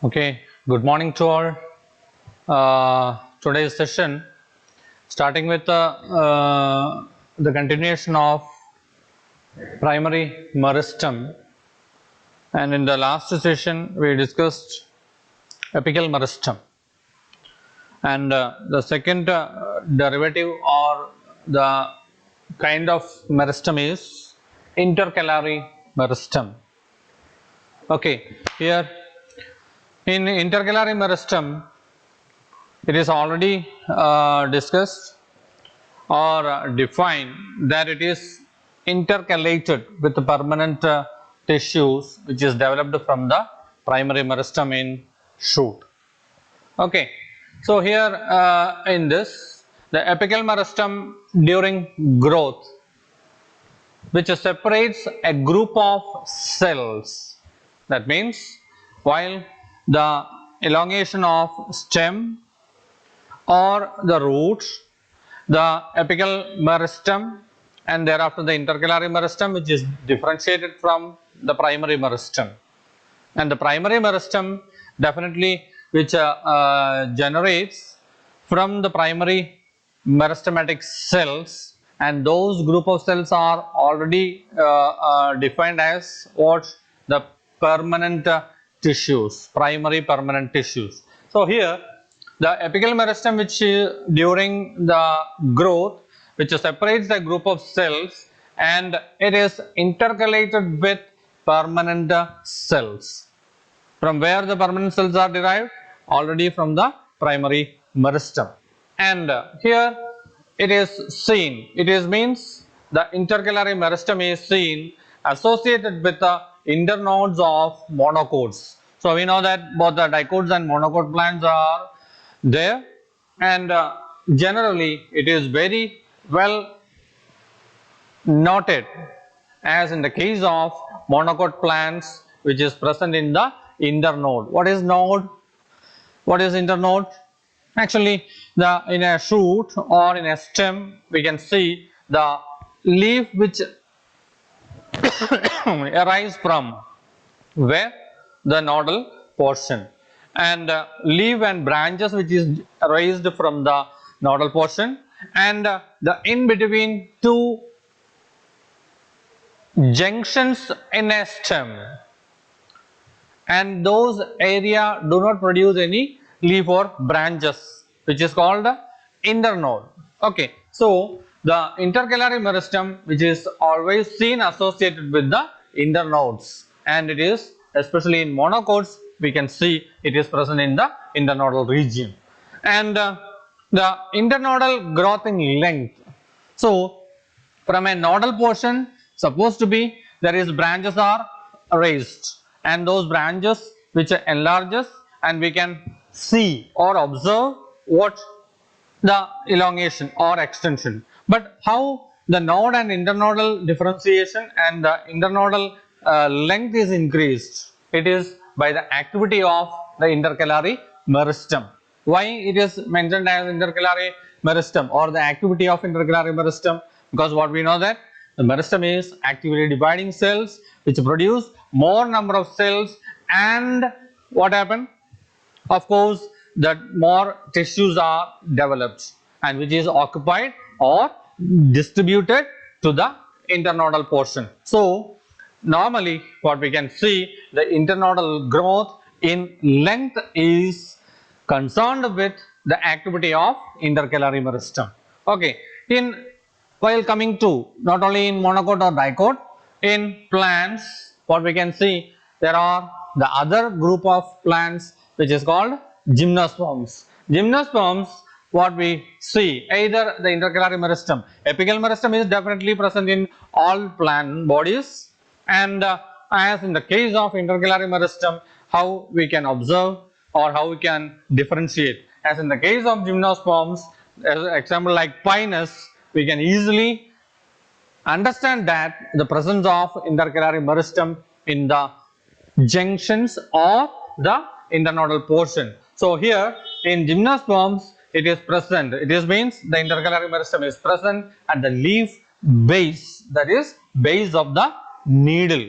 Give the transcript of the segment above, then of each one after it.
Okay, good morning to all. Today's session, starting with the continuation of primary meristem, and in the last session we discussed apical meristem, and the second derivative or the kind of meristem is intercalary meristem. Okay, here in intercalary meristem, it is already discussed or defined that it is intercalated with the permanent tissues which is developed from the primary meristem in shoot. Okay, so here in this, the apical meristem during growth, which separates a group of cells. That means while the elongation of stem or the roots, the apical meristem, and thereafter the intercalary meristem, which is differentiated from the primary meristem. And the primary meristem definitely which generates from the primary meristematic cells, and those group of cells are already defined as what? The permanent tissues, primary permanent tissues. So here the apical meristem, which during the growth, which separates the group of cells, and it is intercalated with permanent cells. From where the permanent cells are derived? Already from the primary meristem. And here it is seen, it is means the intercalary meristem is seen associated with the internodes of monocots. So we know that both the dicots and monocot plants are there, and generally it is very well noted as in the case of monocot plants, which is present in the internode. What is node? What is internode? Actually, in a shoot or in a stem, we can see the leaf which arise from where? The nodal portion, and leaf and branches which is raised from the nodal portion, and the in between two junctions in a stem, and those area do not produce any leaf or branches, which is called the internode. Okay, so the intercalary meristem, which is always seen associated with the internodes, and it is especially in monocots we can see it is present in the internodal region. And the internodal growth in length. So from a nodal portion, supposed to be there is branches are raised, and those branches which enlarges, and we can see or observe what? The elongation or extension. But how the node and internodal differentiation and the internodal length is increased? It is by the activity of the intercalary meristem. Why it is mentioned as intercalary meristem or the activity of intercalary meristem? Because what we know that the meristem is actively dividing cells which produce more number of cells, and what happened? Of course, that more tissues are developed, and which is occupied or distributed to the internodal portion. So normally what we can see, the internodal growth in length is concerned with the activity of intercalary meristem. Okay, while coming to not only in monocot or dicot, in plants, what we can see, there are the other group of plants which is called gymnosperms. Gymnosperms, what we see, either the intercalary meristem, apical meristem is definitely present in all plant bodies, and as in the case of intercalary meristem, how we can observe or how we can differentiate? As in the case of gymnosperms, as an example like pinus, we can easily understand that the presence of intercalary meristem in the junctions or the internodal portion. So here in gymnosperms it is present, it is means the intercalary meristem is present at the leaf base, that is base of the needle.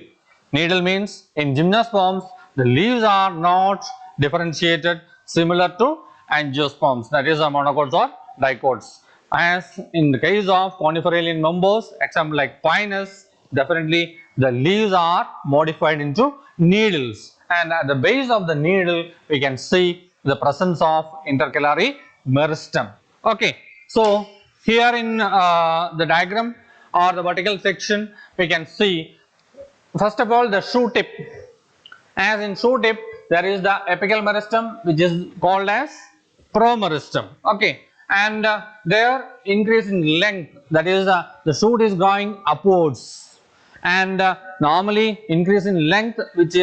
Needle means in gymnosperms the leaves are not differentiated similar to angiosperms, that is monocots or dicots. As in the case of coniferous members, example like pinus, definitely the leaves are modified into needles, and at the base of the needle we can see the presence of intercalary meristem. Okay, so here in the diagram or the vertical section we can see first of all the shoot tip. As in shoot tip there is the apical meristem which is called as promeristem. Okay, and their increase in length, that is the shoot is going upwards, and normally increase in length which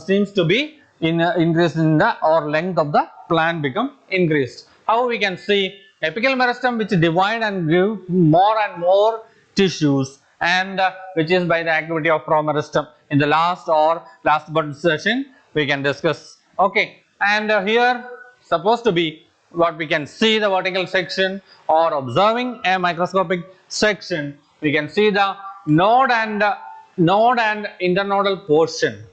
seems to be increase in the or length of the plant become increased. How we can see apical meristem which divide and give more and more tissues, and which is by the activity of promeristem. In the last but session we can discuss. Okay, and here supposed to be what we can see the vertical section or observing a microscopic section, we can see the node and internodal portion.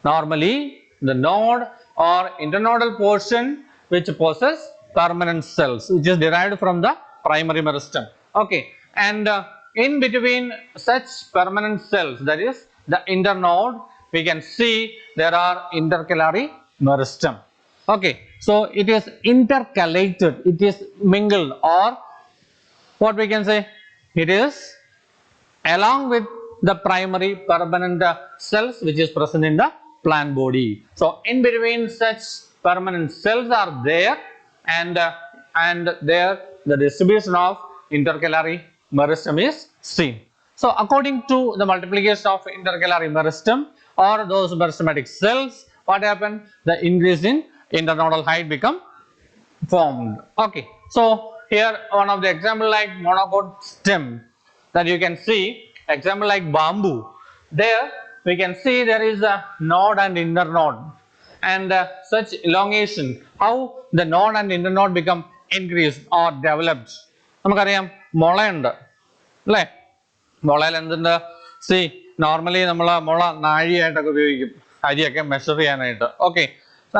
Normally the node or internodal portion which possess permanent cells which is derived from the primary meristem. Okay, and in between such permanent cells, that is the internode, we can see there are intercalary meristem. Okay, so it is intercalated, it is mingled, or what we can say, it is along with the primary permanent cells which is present in the plant body. So in between such permanent cells are there, and there the distribution of intercalary meristem is seen. So according to the multiplication of intercalary meristem or those meristematic cells, what happened? The increase in internodal height become formed. Okay, so here one of the example like monocot stem that you can see, example like bamboo, there we can see there is a node and internode, and such elongation, how the node and internode become increased or developed. നമുക്കറിയാം മുളയുണ്ട് അല്ലേ, മുളയിൽ എന്തുണ്ട്? C normally നമ്മൾ മുള നാഴിയായിട്ടൊക്കെ ഉപയോഗിക്കും അരിയൊക്കെ measure ചെയ്യാനായിട്ട്. Okay,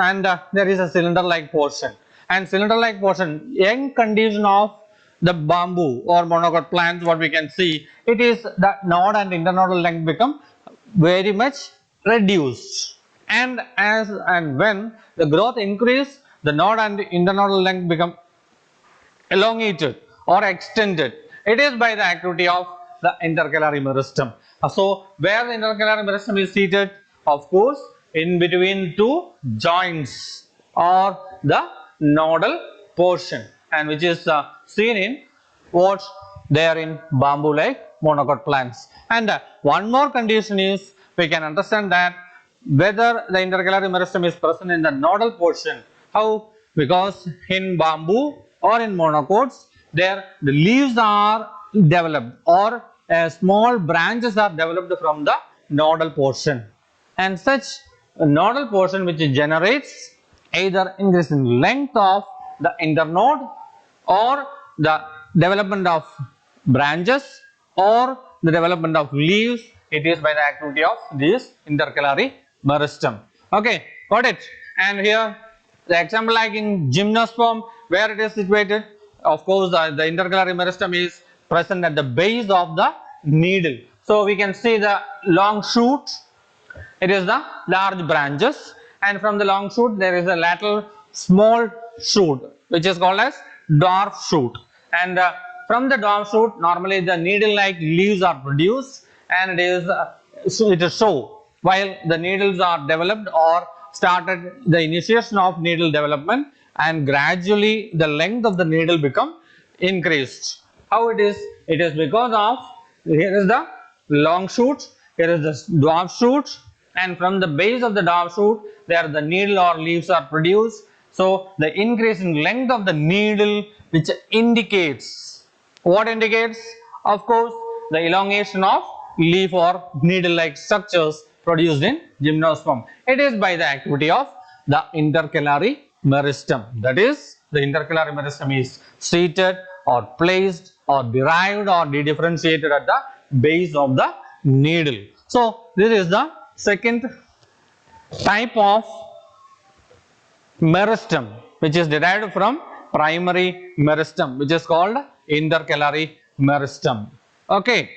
and there is a cylinder like portion, and cylinder like portion, young condition of the bamboo or monocot plants, what we can see, it is the node and internodal length become very much reduced, and as and when the growth increase, the node and internodal length become elongated or extended. It is by the activity of the intercalary meristem. So where the intercalary meristem is seated? Of course in between two joints or the nodal portion, and which is seen in what there in bamboo like monocot plants. And one more condition is we can understand that whether the intercalary meristem is present in the nodal portion. How? Because in bamboo or in monocots there the leaves are developed or small branches are developed from the nodal portion, and such nodal portion which generates either increase in length of the internode or the development of branches or the development of leaves, it is by the activity of this intercalary meristem. Okay, got it? And here the example like in gymnosperm, where it is situated, of course the intercalary meristem is present at the base of the needle. So we can see the long shoot, it is the large branches, and from the long shoot there is a lateral small shoot which is called as dwarf shoot, and from the dwarf shoot normally the needle like leaves are produced, and it is so while the needles are developed or started the initiation of needle development, and gradually the length of the needle become increased. How it is? It is because of, here is the long shoot, here is the dwarf shoot, and from the base of the dwarf shoot there the needle or leaves are produced. So the increase in length of the needle which indicates, what indicates? Of course the elongation of leaf or needle like structures produced in gymnosperm. It is by the activity of the intercalary meristem, that is the intercalary meristem is seated or placed or derived or dedifferentiated at the base of the needle. So this is the second type of meristem, which is derived from primary meristem, which is called intercalary meristem. Okay,